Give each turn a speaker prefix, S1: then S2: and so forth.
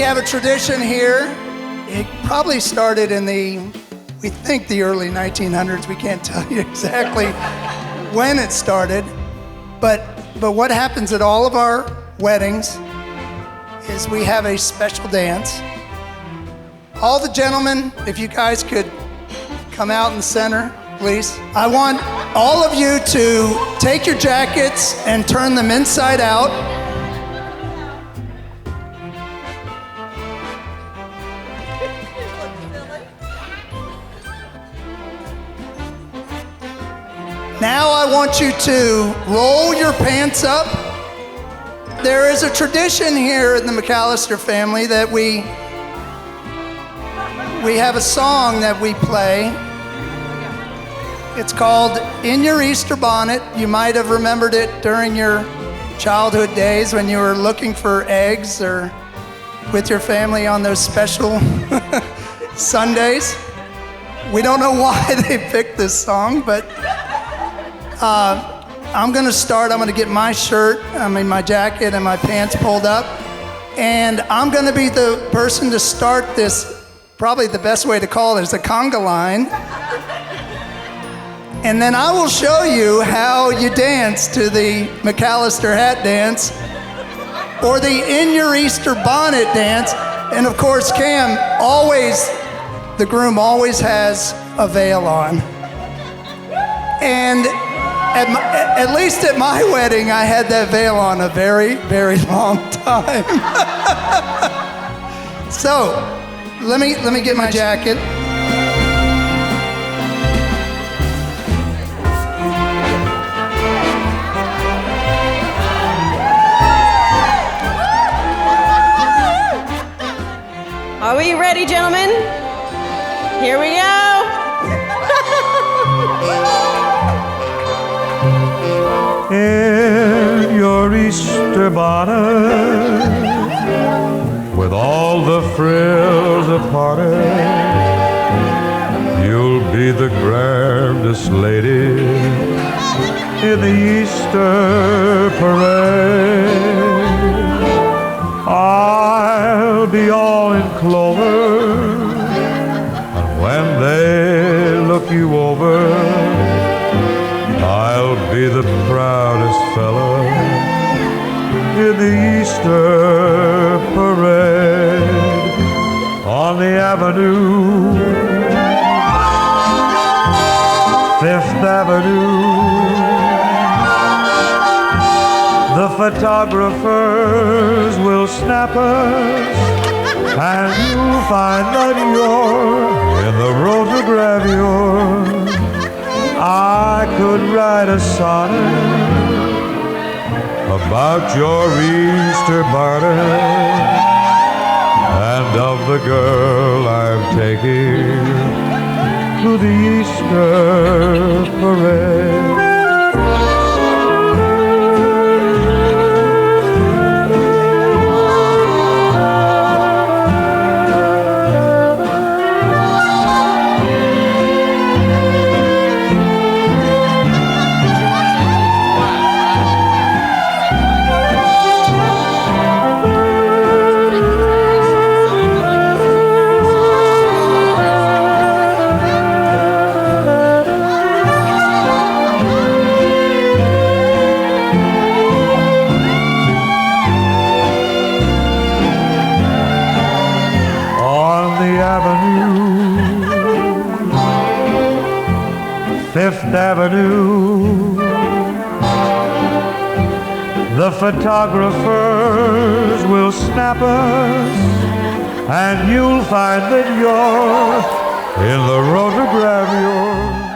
S1: have a tradition here. It probably started in we think the early 1900s. We can't tell you exactly when it started. But what happens at all of our weddings is we have a special dance. All the gentlemen, if you guys could come out in the center, please. I want all of you to take your jackets and turn them inside out. Now I want you to roll your pants up. There is a tradition here in the McAllister family that we have a song that we play. It's called In Your Easter Bonnet. You might have remembered it during your childhood days when you were looking for eggs or with your family on those special Sundays. We don't know why they picked this song, but I'm gonna start. I'm gonna get my my jacket and my pants pulled up, and I'm gonna be the person to start this. Probably the best way to call it is a conga line. And then I will show you how you dance to the McAllister hat dance or the In Your Easter Bonnet dance. And of course, Cam, the groom always has a veil on. And at least at my wedding, I had that veil on a very, very long time. So, let me get my jacket.
S2: Are we ready, gentlemen? Here we go.
S3: In your Easter bonnet, with all the frills upon it, you'll be the grandest lady in the Easter parade. I'll be all in clover, and when they look you over, I'll be the proudest fella in the Easter parade. On the avenue, Fifth Avenue, the photographers will snap us, and you'll find that you're in the rotogravure. I could write a sonnet about your Easter bonnet and of the girl I'm taking to the Easter parade. Fifth Avenue, the photographers will snap us, and you'll find that you're in the rotogravure.